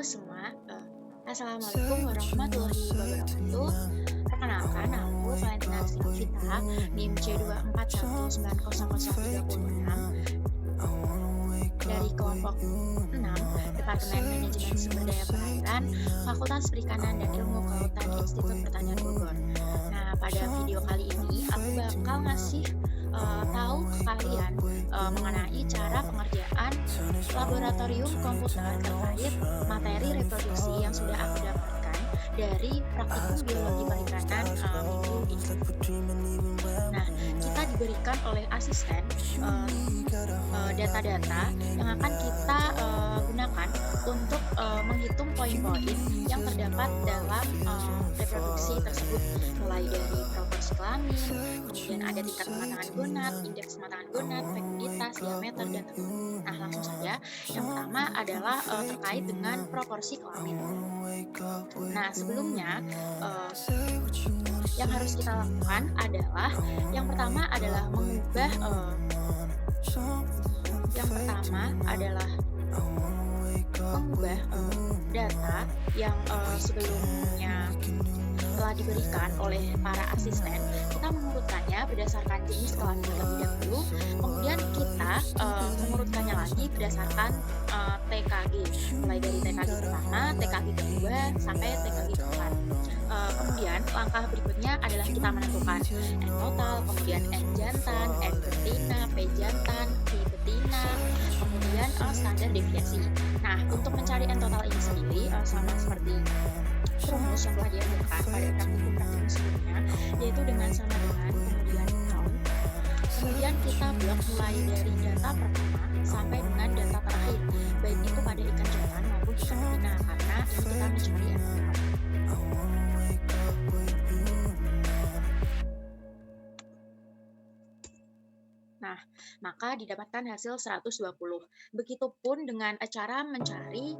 semua, assalamualaikum warahmatullahi wabarakatuh. Perkenalkan, aku Valentina Sinovita, NIM C241900336 dari kelompok 6, Departemen Manajemen Sumber Daya Perairan, Fakultas Perikanan dan Ilmu Kelautan Institut Pertanian Bogor. Nah, pada video kali ini aku bakal ngasih tahu ke kalian mengenai cara pengerjaan laboratorium komputer terkait materi reproduksi yang sudah aku dapatkan dari praktikum biologi perikanan minggu ini. Nah, kita diberikan oleh asisten data-data yang akan kita gunakan untuk menghitung poin-poin yang terdapat dalam reproduksi tersebut, mulai dari proporsi kelamin, kemudian ada tingkat kematangan gonad, indeks kematangan gonad, fekuliditas, diameter, dan telur. Nah, langsung saja. Yang pertama adalah terkait dengan proporsi kelamin. Nah, sebelumnya yang harus kita lakukan adalah yang pertama adalah mengubah data yang sebelumnya telah diberikan oleh para asisten. Kita mengurutkannya berdasarkan jenis kelamin terlebih dahulu, kemudian kita mengurutkannya lagi berdasarkan TKG, mulai dari TKG pertama, TKG kedua, sampai TKG keempat. Kemudian langkah berikutnya adalah kita menentukan N total, kemudian N jantan, N betina, P jantan, P betina, kemudian standar deviasi. Nah, untuk mencari N total ini sendiri sama seperti rumus yang telah diajarkan pada praktikum sebelumnya, yaitu dengan sama dengan kemudian count. Kemudian kita blok mulai dari data pertama sampai dengan data terakhir, baik itu pada ikan jantan maupun ikan betina, karena ini kita mencari N total. Nah, maka didapatkan hasil 120. Begitupun dengan cara mencari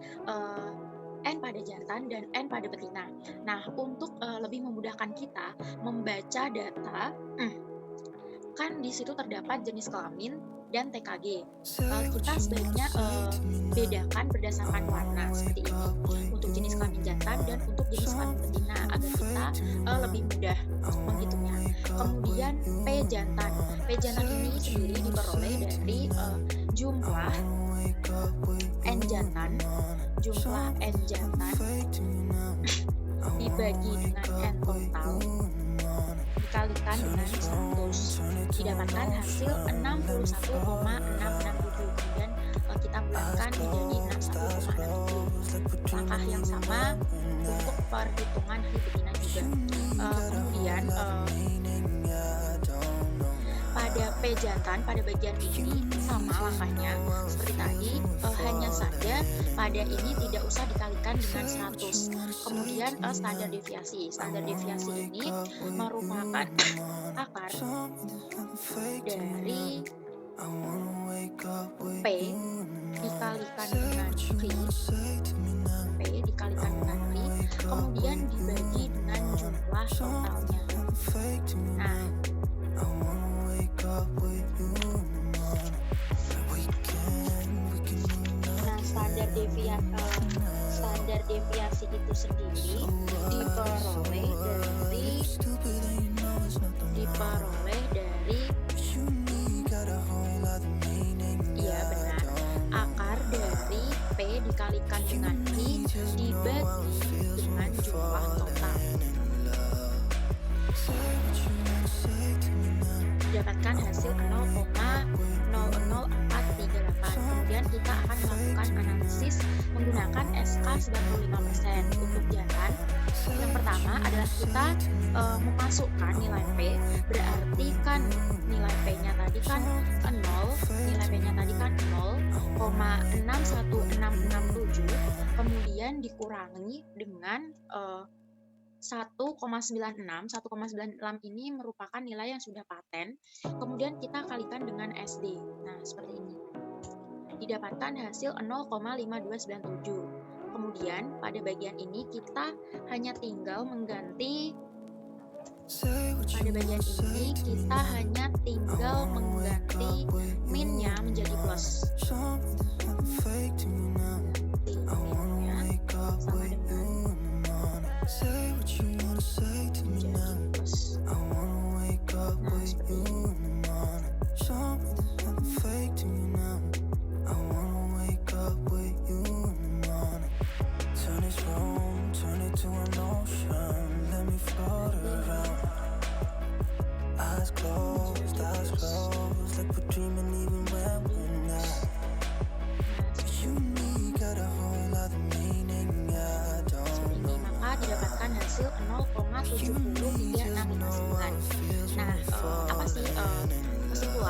N pada jantan dan N pada betina. Nah, untuk lebih memudahkan kita membaca data, kan di situ terdapat jenis kelamin dan TKG. Kita sebaiknya bedakan berdasarkan warna seperti ini untuk jenis kelamin jantan dan untuk jenis kelamin betina agar kita lebih mudah menghitungnya. Kemudian P jantan ini sendiri diperoleh dari jumlah N jantan dibagi dengan N total dikalikan dengan 100, didapatkan hasil 61,667. Kemudian kita bulatkan menjadi 61,67. Langkah yang sama untuk perhitungan hari betina juga. Kemudian pada P jantan pada bagian ini sama langkahnya seperti tadi, hanya saja pada ini tidak usah dikalikan dengan 100. Kemudian standar deviasi ini merupakan akar dari P dikalikan dengan Q, kemudian dibagi dengan jumlah totalnya. Nah, standar deviasi itu sendiri diperoleh dari iya benar, akar dari P dikalikan dengan Q dibagi dengan jumlah total, didapatkan hasil 0,00438. Kemudian kita akan melakukan analisis menggunakan SK 95%. Untuk jantan, yang pertama adalah kita memasukkan nilai P, berarti kan nilai P-nya tadi kan 0,61667, kemudian dikurangi dengan 1,96 ini merupakan nilai yang sudah paten, kemudian kita kalikan dengan SD. Nah, seperti ini. Didapatkan hasil 0,5297. Kemudian pada bagian ini kita hanya tinggal mengganti minnya menjadi plus.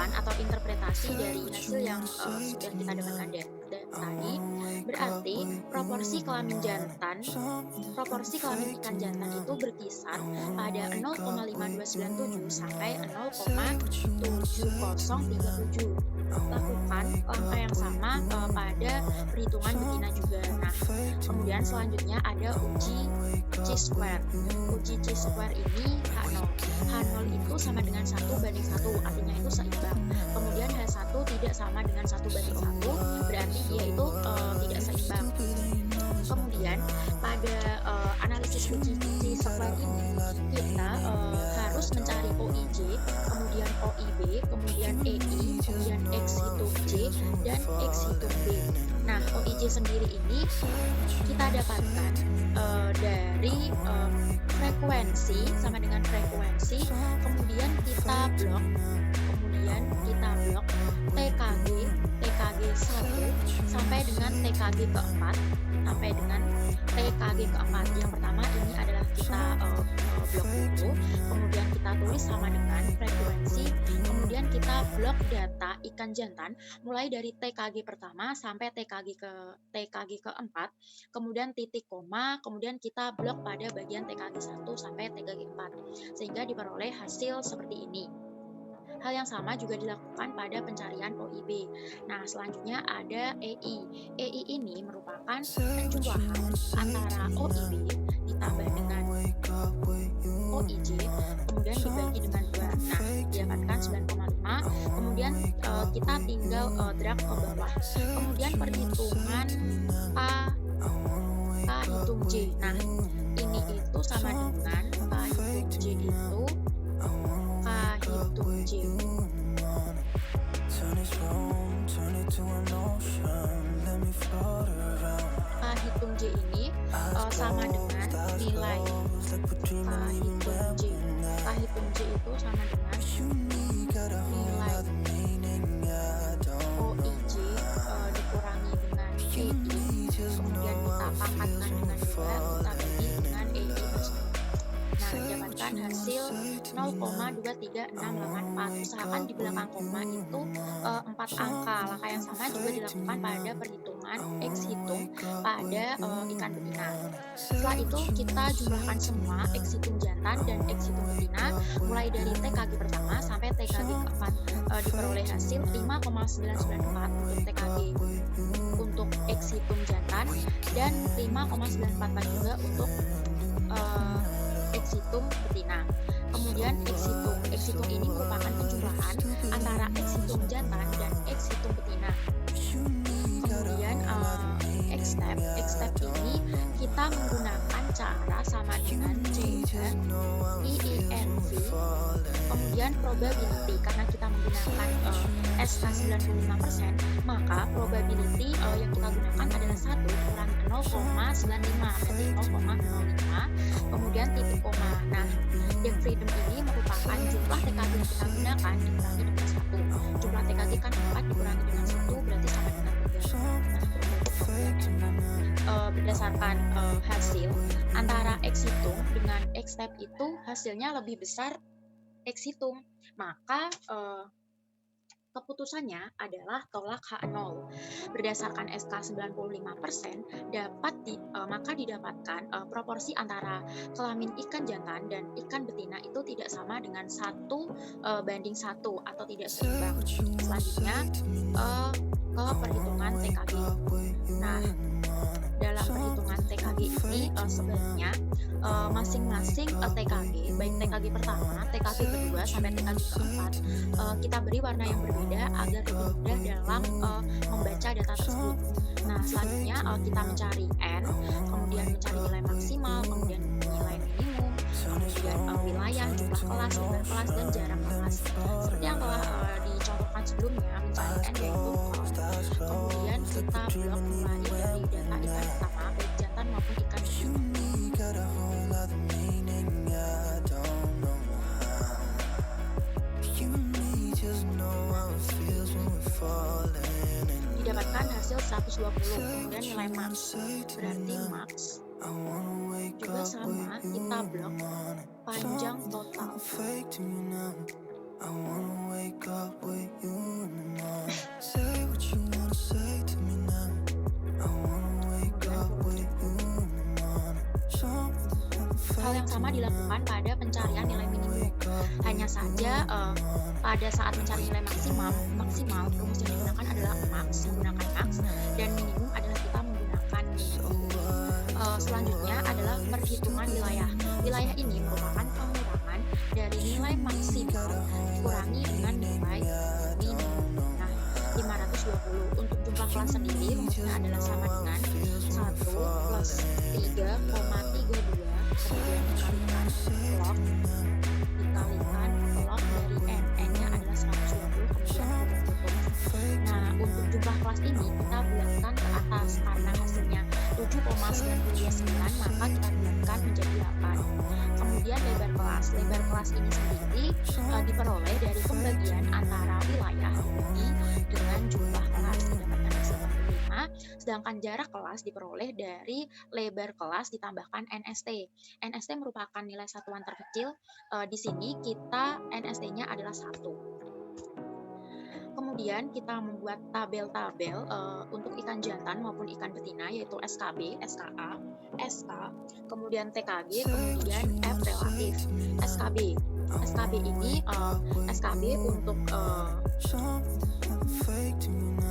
penerapan atau interpretasi dari hasil yang sudah kita dapatkan tadi, berarti proporsi kelamin ikan jantan itu berkisar pada 0,5297 sampai 0,7037. Lakukan langkah yang sama pada perhitungan betina juga. Nah, kemudian selanjutnya ada uji chi-square. Uji chi-square ini H0. H0 itu sama dengan 1:1, artinya itu seimbang. Kemudian H1 tidak sama dengan 1:1, berarti dia itu tidak seimbang. Kemudian pada analisis uji chi-square ini kita harus mencari OIJ, kemudian OIB, kemudian EI, kemudian X hitung J, dan X hitung B. Nah, OIJ sendiri ini kita dapatkan dari frekuensi, sama dengan frekuensi, kemudian kita blok TKG 1 sampai dengan TKG keempat, Yang pertama ini adalah kita blok dulu, kemudian kita tulis sama dengan frekuensi, kemudian kita blok data ikan jantan mulai dari TKG pertama sampai TKG keempat, kemudian titik koma, kemudian kita blok pada bagian TKG 1 sampai TKG 4, sehingga diperoleh hasil seperti ini. Hal yang sama juga dilakukan pada pencarian OIB. Nah, selanjutnya ada EI. EI ini merupakan penjumlahan antara OIB ditambah dengan OIJ, kemudian dibagi dengan 2. Nah, didapatkan 9,5. Kemudian kita tinggal drag ke bawah. Kemudian perhitungan K hitung J. Nah, ini itu sama dengan K hitung J itu hitung J ini sama dengan nilai K hitung J itu sama dengan nilai OIJ dikurangi dengan EI, kemudian kita pangkatkan dengan 2, kita bagi dengan EI tersebut. Nah, dapatkan hasil 0,23684. Usahakan di belakang koma itu 4 angka. Langkah yang sama juga dilakukan pada perhitungan X hitung pada ikan betina. Setelah itu kita jumlahkan semua X hitung jantan dan X hitung betina mulai dari TKG pertama sampai TKG keempat. Diperoleh hasil 5,994 untuk TKG untuk X hitung jantan dan 5,944 juga untuk X hitung betina. Kemudian X hitung ini merupakan penjumlahan antara X hitung jantan dan X hitung betina. Kemudian X step ini kita menggunakan cara sama dengan IINV. Kemudian probability, karena kita menggunakan SK 95%, maka probability yang kita gunakan adalah 1 kurang 0,95, berarti 0,05, kemudian titik koma. Nah, depth freedom ini merupakan jumlah TKG yang kita gunakan dikurangi dengan 1. Jumlah TKG kan 4 dikurangi dengan 1 berarti sama dengan 3. Berdasarkan hasil antara X hitung dengan X step itu hasilnya lebih besar X hitung, maka keputusannya adalah tolak H0. Berdasarkan SK 95% maka didapatkan proporsi antara kelamin ikan jantan dan ikan betina itu tidak sama dengan 1:1 atau tidak seimbang. Selanjutnya ke perhitungan TKG. Nah, dalam perhitungan TKG ini sebenarnya masing-masing TKG, baik TKG pertama, TKG kedua, sampai TKG keempat, kita beri warna yang berbeda agar lebih mudah dalam membaca data tersebut. Nah, selanjutnya kita mencari N, kemudian mencari nilai maksimal, kemudian nilai minimum, kemudian wilayah, jumlah kelas, lebar kelas, dan jarak kelas. Seperti yang telah dicontohkan sebelumnya, mencari N yaitu kemudian kita blok mulai dari data ikan pertama, baik jantan maupun ikan betina. Didapatkan hasil 120, kemudian nilai max, berarti max juga sama, kita blok panjang total. I wanna wake up with you in the morning. Say what you wanna say to me now. I wanna wake Kemudian up follow with you through. in the morning. Show me there's nothing Hal fake yang to sama me now. dilakukan pada pencarian I nilai wanna minimum. wake up Hanya with you saja in the morning. pada saat mencari nilai maksimal rumus yang digunakan adalah max, menggunakan max, dan minimum adalah kita menggunakan minimum. Selanjutnya adalah perhitungan wilayah. Wilayah ini merupakan pengurangan dari nilai maksimal dikurangi dengan nilai minimum. Nah, 520. Untuk jumlah kelas sendiri rumusnya adalah sama dengan 1 plus 3,32, kemudian dikalikan log dari n-nya adalah 120, kemudian tutup. Nah, untuk jumlah kelas ini kita bulatkan ke atas karena hasilnya 7,99, maka kita bulatkan menjadi 8. Kemudian lebar kelas ini sendiri diperoleh dari pembagian antara wilayah dibagi dengan jumlah kelas, didapatkan hasil 45, sedangkan jarak kelas diperoleh dari lebar kelas ditambahkan NST. NST merupakan nilai satuan terkecil. Di sini kita NST-nya adalah 1. Kemudian kita membuat tabel-tabel untuk ikan jantan maupun ikan betina, yaitu SKB, SKA, SK, kemudian TKG, kemudian F relatif. SKB ini SKB untuk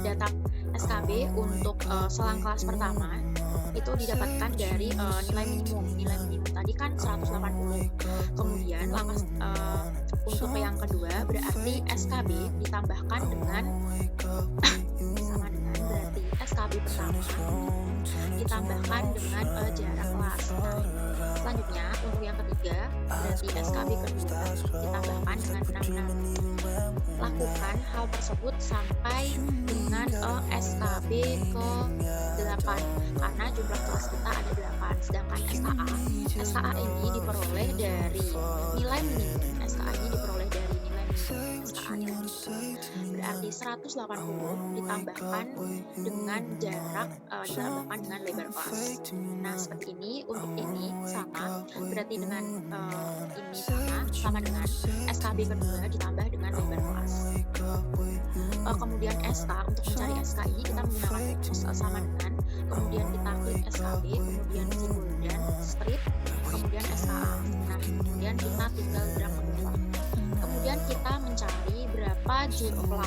data SKB untuk selang kelas pertama itu didapatkan dari nilai minimum tadi kan 180. Kemudian langkah untuk yang kedua berarti SKB ditambahkan dengan sama dengan berarti SKB pertama ditambahkan dengan jarak kelas. Nah, selanjutnya untuk yang ketiga berarti SKB kedua ditambahkan dengan 66. Lakukan hal tersebut sampai dengan SKB ke 8 karena jumlah kelas kita ada 8. Sedangkan SKA ini diperoleh dari nilai minimum. SKA ini diperoleh dari nilai minimum. SKA nilai minimum berarti 180 ditambahkan dengan jarak ditambahkan dengan lebar kelas. Nah, seperti ini. Untuk ini sama berarti dengan ini sama dengan SKB kedua ditambah dengan lebar kelas. Kemudian SK, untuk mencari SK ini kita menggunakan rumus sama dengan, kemudian kita klik SKB, kemudian simbol dan strip, kemudian SKA. Nah, kemudian kita tinggal drag ke bawah. Kemudian kita mencari berapa jumlah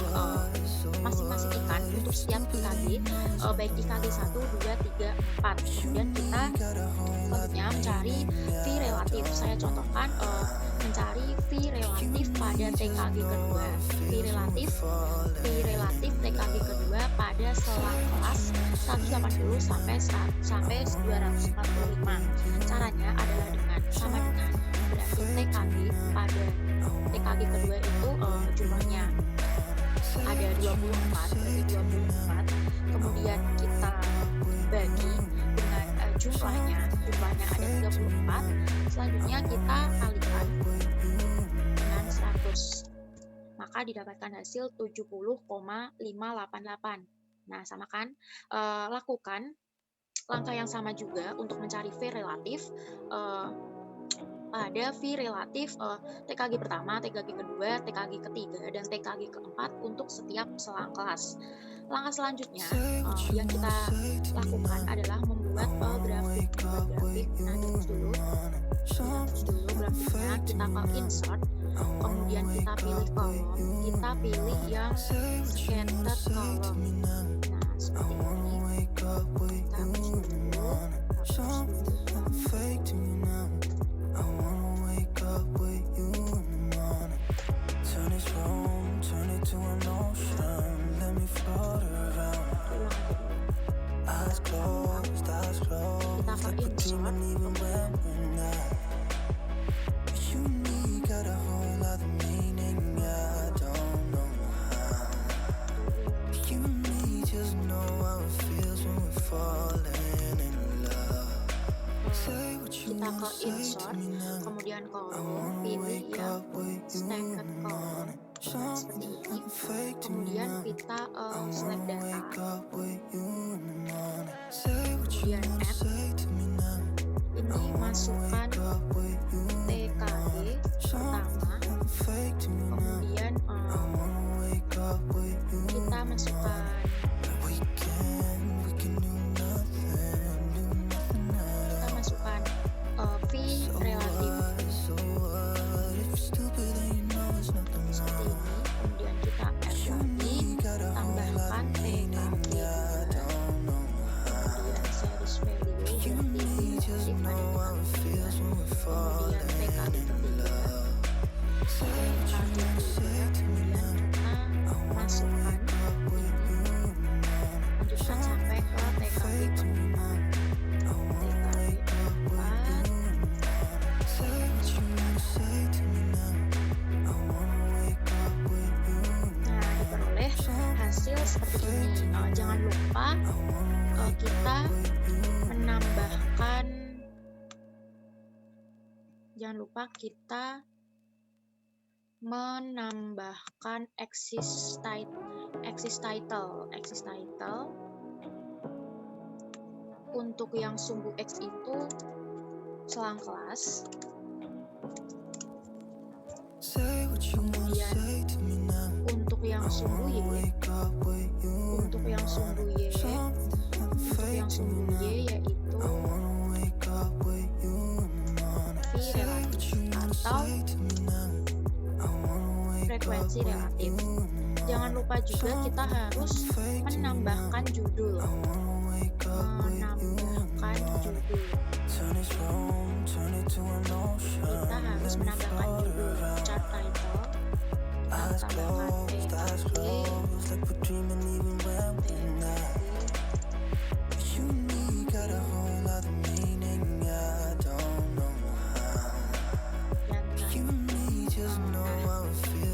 masing-masing ikan untuk setiap IKG, baik IKG 1, 2, 3, 4. Kemudian kita selanjutnya mencari V relatif. Saya contohkan mencari V relatif pada TKG kedua. V relatif TKG kedua pada selang kelas 180 sampai 245. Caranya adalah dengan sama dengan berarti TKG pada TKG kedua itu jumlahnya ada 24, berarti 24. Kemudian kita bagi dengan jumlahnya ada 34. Selanjutnya kita kalikan dengan 100. Maka didapatkan hasil 70,588. Nah, sama kan? Lakukan langkah yang sama juga untuk mencari V relatif pada V relatif TKG pertama, TKG kedua, TKG ketiga, dan TKG keempat untuk setiap selang kelas. Langkah selanjutnya yang kita lakukan adalah membuat grafik. Nah, terus dulu grafiknya, kita ke insert, kemudian kita pilih kolom, kita pilih yang scattered column. Nah, seperti ini. Kita hapus dulu. Kita ke insert. Kita ke insert, kemudian kolom, pilih yang stacked column. Nah, seperti ini. Kemudian kita select data, kemudian add. Ini masukkan TKG pertama, kemudian seperti ini. Jangan lupa kita menambahkan, exist title. Untuk yang sumbu X itu selang kelas. Kemudian untuk yang sumbu Y, yaitu V relatif atau frekuensi relatif. Jangan lupa juga kita harus menambahkan judul. Kita harus menambahkan judul chart title. Tambahkan TKG.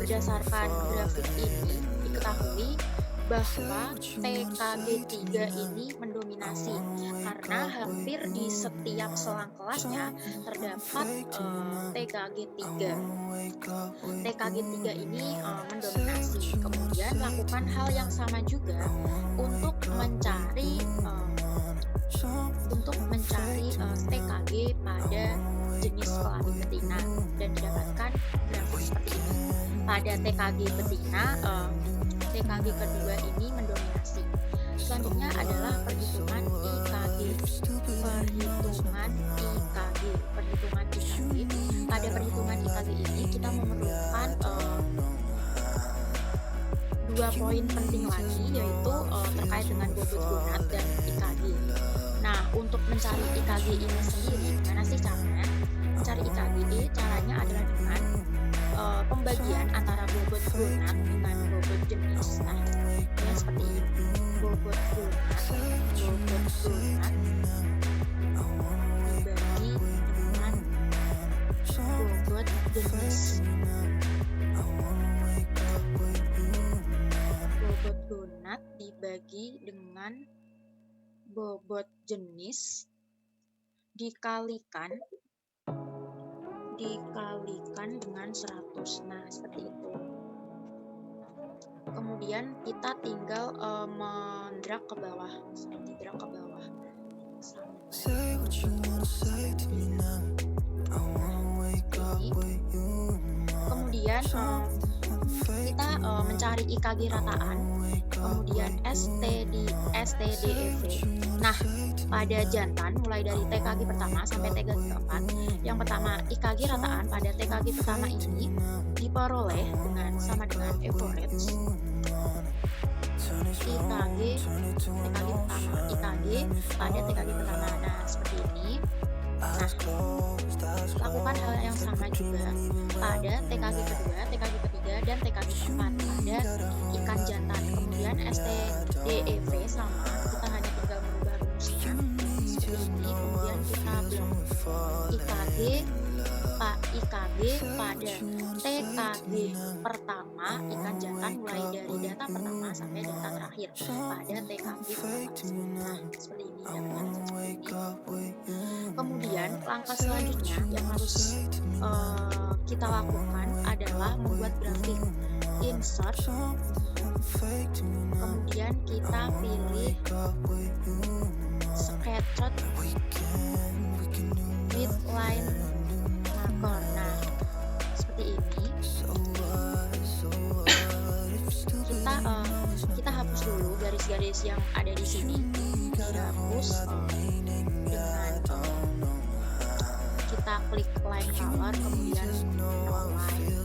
Berdasarkan grafik ini diketahui bahwa TKG3 ini mendominasi karena hampir di setiap selang kelasnya terdapat TKG3. TKG3 ini mendominasi. Kemudian lakukan hal yang sama juga untuk mencari TKG pada jenis kelamin betina dan didapatkan grafik seperti ini. Pada TKG betina, TKG kedua ini mendominasi. Selanjutnya adalah perhitungan IKG. Pada perhitungan IKG ini kita memerlukan dua poin penting lagi, yaitu terkait dengan bobot gonad dan IKG. Nah, untuk mencari IKG ini sendiri, gimana sih caranya? Mencari IKG caranya adalah dengan pembagian antara bobot gonad dengan bobot jenis. Nah, ini seperti ini. Bobot gonad dibagi dengan bobot jenis. Bobot gonad dibagi dengan bobot jenis dikalikan dengan 100. Nah, seperti itu. Kemudian kita tinggal mendrag ke bawah. Kemudian kita mencari IKG rataan, kemudian STDEV. Nah, pada jantan mulai dari TKG pertama sampai TKG keempat, yang pertama IKG rataan pada TKG pertama ini diperoleh sama dengan average IKG pada TKG pertama. Nah, seperti ini. Nah, lakukan hal yang sama juga pada TKG kedua, TKG ketiga, dan TKG keempat pada ikan jantan. Kemudian STDEV sama, kita hanya tinggal merubah rumusnya seperti ini. Kemudian kita bilang IKG pada TKG pertama ikan jantan mulai dari data pertama sampai data terakhir pada TKG pertama. Nah, seperti ini dapatnya seperti ini. Kemudian langkah selanjutnya yang harus kita lakukan adalah membuat grafik. Insert, kemudian kita pilih screenshot with line marker. Nah, seperti ini. Kita hapus dulu garis-garis yang ada di sini. Dihapus dengan kita klik line color, kemudian no line.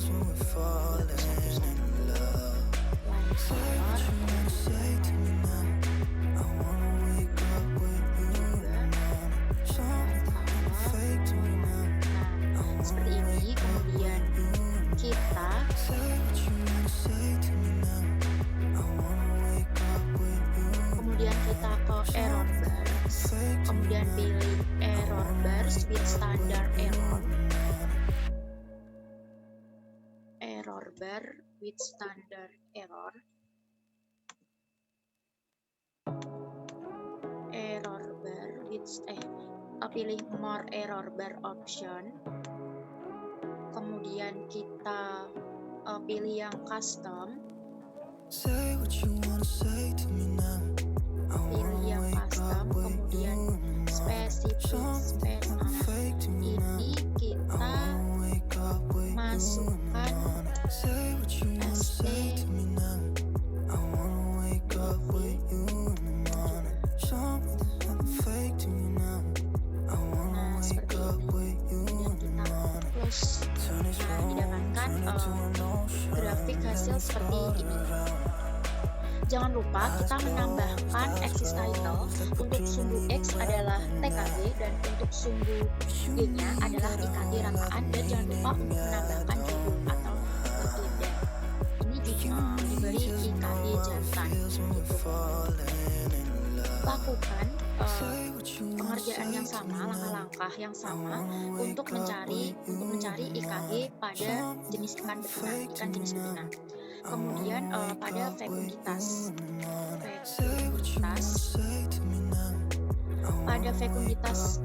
Seperti ini. Kemudian kita ke error bars, kemudian pilih error bars with standard error. Error bar with standard error. error bar pilih more error bar option, kemudian kita pilih yang custom, Say what you wanna say to me now. I pilih wanna yang wake custom, up with you kemudian in my specific Something fake to me now. ini I kita wanna wake up with you in the masukkan morning. Say what you wanna say st to me now. I wanna wake up with you in the morning. Something fake to me now. I wanna nah wake seperti up ini, with you kemudian in the kita morning. close. Turn this Nah, room, didapatkan turn it to an ocean. grafik hasil Let me seperti float ini. around. Jangan lupa kita menambahkan axis title. Untuk sumbu X adalah TKB dan untuk sumbu Y-nya adalah IKT rakaan, dan jangan lupa untuk menambahkan judul atau legenda. Ini diberi IKT jantan gitu. Lakukan pengerjaan yang sama, langkah-langkah yang sama untuk mencari IKG pada jenis ikan jenis betina. Kemudian pada fekunditas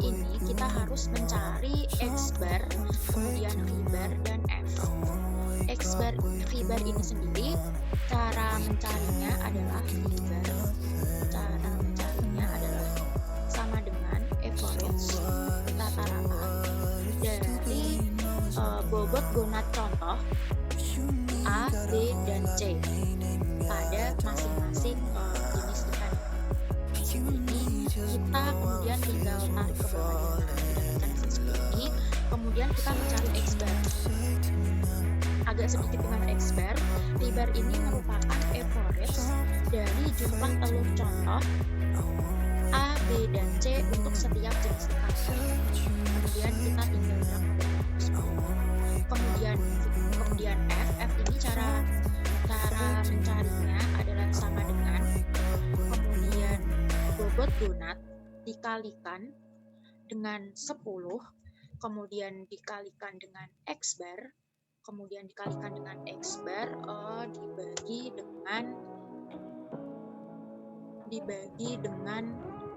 ini kita harus mencari X bar, kemudian V bar dan F. X bar, V bar ini sendiri cara mencarinya adalah V bar. Cara mencarinya adalah sama dengan average rata-rata dari bobot gonad contoh A, B, dan C pada masing-masing jenis ikan. Ini kita kemudian tinggal tarik ke bawah dan mendapatkan hasil seperti ini. Kemudian kita mencari X bar. Agak sedikit dengan X bar. V bar ini merupakan average dari jumlah telur contoh A, B, dan C untuk setiap jenis ikan. Kemudian kita tinggal drag kemudian F ini cara mencarinya adalah sama dengan kemudian bobot donat dikalikan dengan 10, kemudian dikalikan dengan X bar, kemudian dikalikan dengan X bar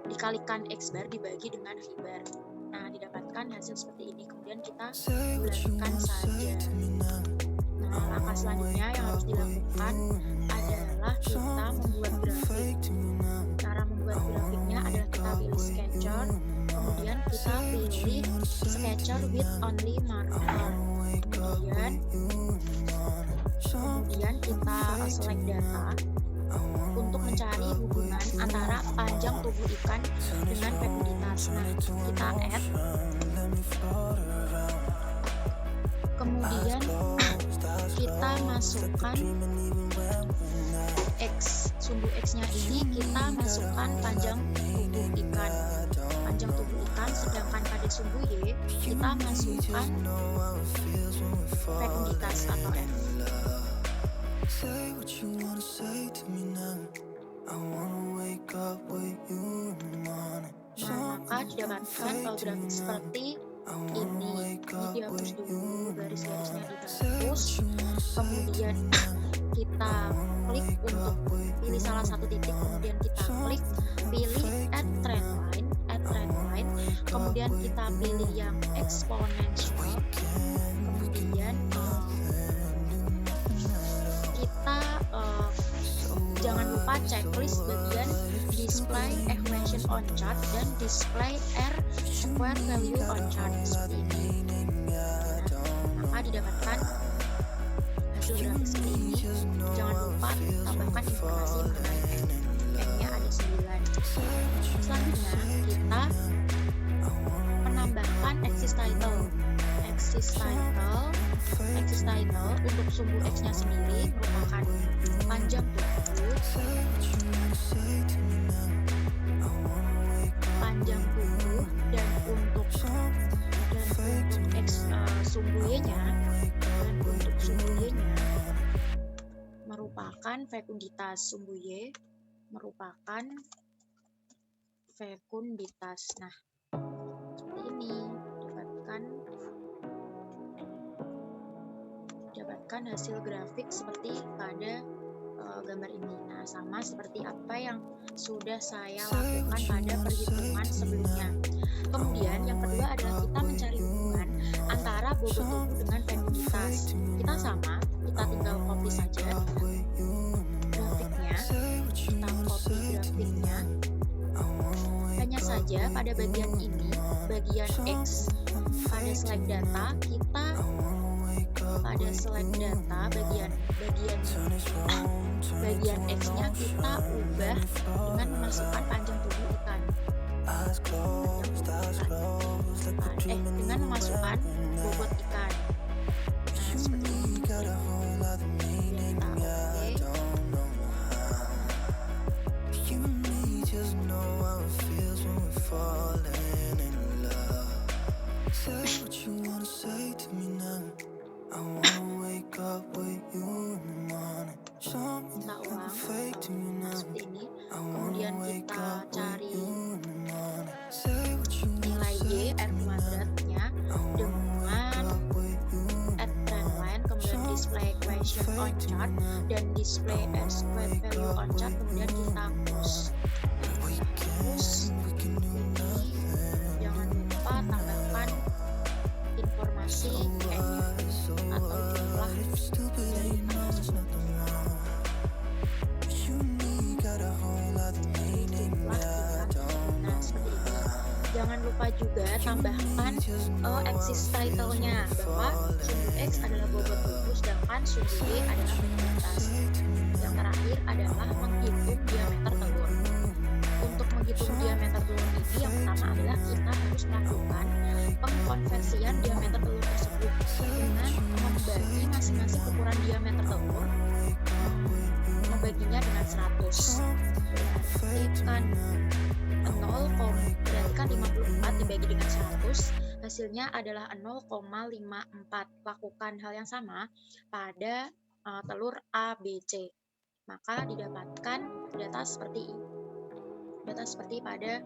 dikalikan X bar dibagi dengan V bar. Nah, didapatkan hasil seperti ini. Kemudian kita bulatkan saja. Nah, langkah selanjutnya yang harus dilakukan adalah kita membuat grafik. Cara membuat grafiknya adalah kita pilih sketcher, kemudian kita pilih sketcher with only marker. Kemudian kita select data untuk mencari hubungan antara panjang tubuh ikan dengan fekuditas. Nah, kita add. Kemudian kita masukkan X. Sumbu X-nya ini kita masukkan panjang tubuh ikan. Sedangkan pada sumbu Y kita masukkan fekuditas atau F. Say what you wanna say to me now. I wanna wake up with you in the morning. Nah, maka didapatkan grafik seperti ini. Ini dihapus dulu, garis-garisnya dihapus. Kemudian kita klik untuk pilih salah satu titik, kemudian kita klik pilih add trend line, kemudian kita pilih yang exponential, kemudian kita jangan lupa checklist bagian display equation on chart dan display R square value on chart seperti ini. Nah, maka didapatkan hasil grafik seperti ini. Jangan lupa tambahkan informasi mengenai N-nya ada 9. Selanjutnya kita menambahkan axis title untuk sumbu X-nya sendiri merupakan panjang tubuh dan untuk X sumbu Y-nya merupakan fekunditas. Sumbu Y merupakan fekunditas. Nah, seperti ini dapatkan hasil grafik seperti pada gambar ini. Nah, sama seperti apa yang sudah saya lakukan pada perhitungan sebelumnya. Kemudian yang kedua adalah kita mencari hubungan antara bobot tubuh dengan pendiditas. Kita sama, kita tinggal copy saja grafiknya, kita copy grafiknya. Hanya saja pada bagian ini, bagian X, pada slide data kita pada slide data bagian X-nya kita ubah dengan memasukkan panjang tubuh ikan. Dengan memasukkan bobot ikan. Nah, seperti ini. Kita ulang seperti ini. Kemudian kita cari nilai Y R kuadratnya dengan add trendline, kemudian display equation on chart dan display as square value on chart, kemudian kita close. Jangan lupa tambahkan informasi n-nya atau jumlah dari jangan lupa juga tambahkan axis title-nya bahwa sumbu X adalah bobot tubuh sedangkan sumbu Y adalah pendiditas. Yang terakhir adalah menghitung diameter telur. Untuk menghitung diameter telur ini yang pertama adalah kita harus melakukan pengkonversian diameter telur tersebut dengan membagi masing-masing ukuran diameter telur, membaginya dengan 100. Berarti kan 54 dibagi dengan 100, hasilnya adalah 0,54. Lakukan hal yang sama pada telur ABC, maka didapatkan data seperti pada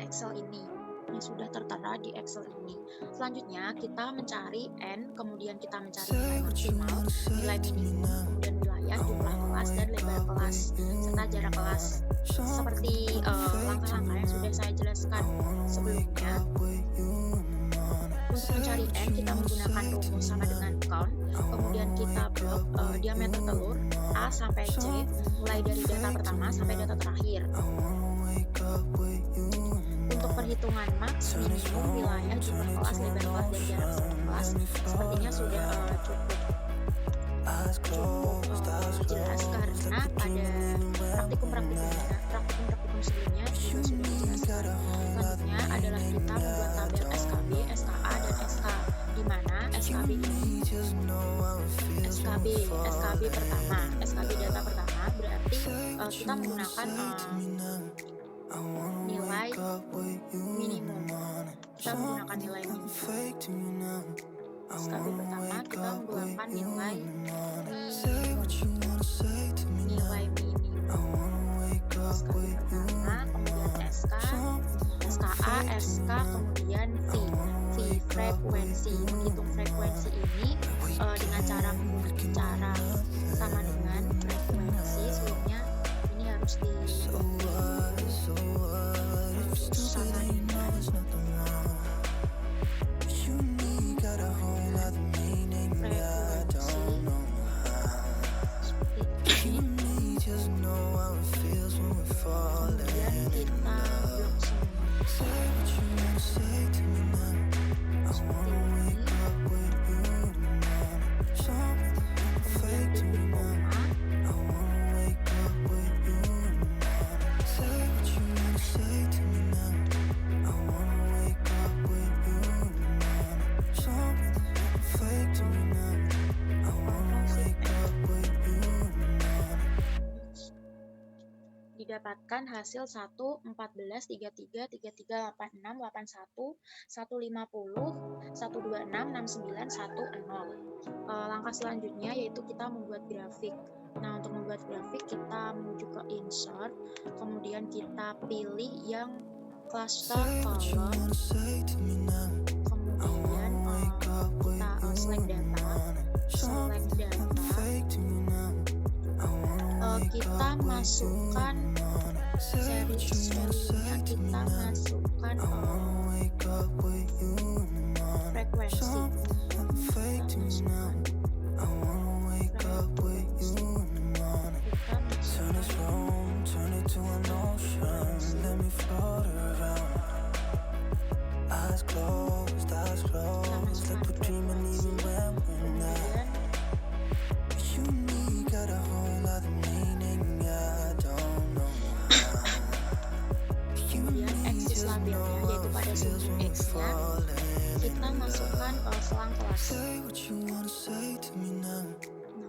Excel ini yang sudah tertera di Excel ini. Selanjutnya kita mencari N, kemudian kita mencari nilai maksimal, nilai minimum, kemudian wilayah, jumlah kelas, dan lebar kelas, serta jarak kelas. Seperti langkah-langkah yang sudah saya jelaskan sebelumnya. Untuk mencari N, kita menggunakan rumus sama dengan count, kemudian kita blok diameter telur A sampai C, mulai dari data pertama sampai data terakhir. Untuk perhitungan max, minimum, wilayah, jumlah kelas, lebar kelas, dan jarak kelas sepertinya sudah cukup jelas karena pada praktikum sebelumnya juga sudah dijelaskan. Selanjutnya adalah kita membuat tabel SKB, SKA, dan SK, di mana SKB ini SKB pertama, SKB data pertama berarti kita menggunakan nilai minimum. Kita menggunakan nilai minimum. SKB pertama kita menggunakan nilai minimum. SKB pertama, kemudian SK, SKA, SK, kemudian V frekuensi. Menghitung frekuensi ini dengan cara sama dengan frekuensi sebelumnya ini harus sama dengan didapatkan hasil 1, 14, 33, 33, 86, 81, 150, 126, 69, 10. Langkah selanjutnya yaitu kita membuat grafik. Nah, untuk membuat grafik kita menuju ke insert, kemudian kita pilih yang cluster column, kemudian kita select data, kita masukkan series value-nya, kita masukkan wake up with you in the morning. frekuensi. Kita masukkan I wanna wake up with you in the morning. Turn this room, turn it to an ocean. Let me float around. Eyes closed, like we're dreaming even when we're not. You and me got a whole other meaning, I don't know how. You and Kemudian me axis just labelnya, know yaitu how pada it feels sudut when we're X-nya falling. kita masukkan selang kelas. Say what you wanna say to me now.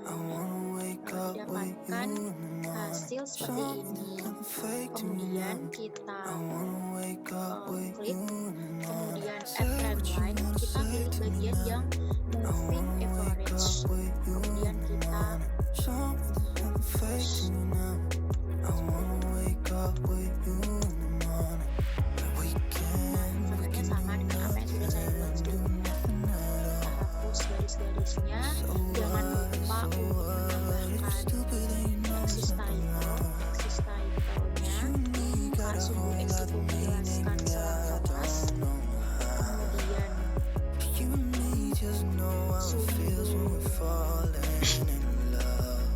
I wanna wake up with you Didapatkan in the morning. hasil seperti ini. Nothing fake to me Kemudian now. kita I wanna wake up with klik, you in the morning. kemudian Say add what you timeline, wanna kita say pilih to me bagian now. yang moving average. Kemudian kita Something fake to me now. I wanna wake up with you in the morning. We can sebenarnya sama dengan apa yang sudah saya buat sebelumnya. Kita hapus garis-garisnya. Jangan lupa untuk menambahkan stupid and you know axis title. Axis title-nya Kak Sumbu X itu menjelaskan selang kelas. Kemudian you and me just know how it feels when we're falling in love.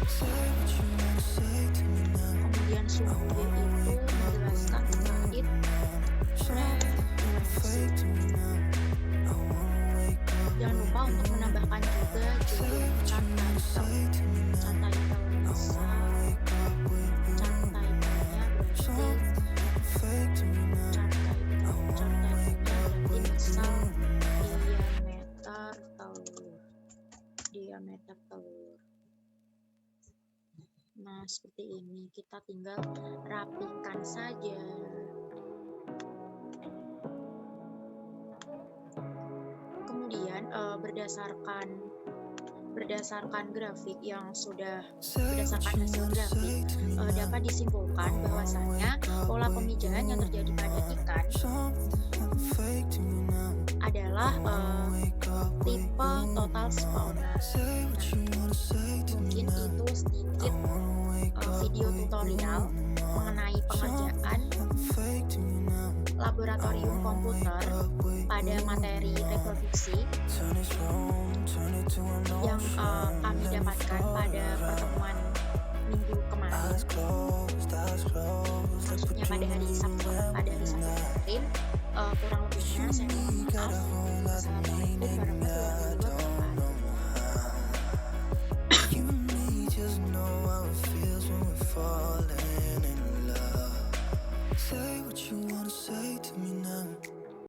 Say what you wanna say to me now. kemudian sumbu Y itu menjelaskan terkait frekuensi. Fake to me now. I wanna wake up. Jangan lupa untuk menambahkan juga judul chart title. Say to me now. Chart title bisa, Wake up with you. chart title-nya berarti Fake to me now. chart title-nya berarti misal diameter telur. Nah, seperti ini kita tinggal rapikan saja. Kemudian berdasarkan grafik yang sudah berdasarkan hasil grafik dapat disimpulkan bahwasanya pola pemijahan yang terjadi pada ikan adalah tipe total spawner. Mungkin itu sedikit video tutorial mengenai pengerjaan laboratorium komputer pada materi reproduksi yang kami dapatkan pada pertemuan minggu kemarin, maksudnya pada hari Sabtu kemarin. Kurang lebihnya saya mohon maaf. Wassalamualaikum warahmatullahi wabarakatuh.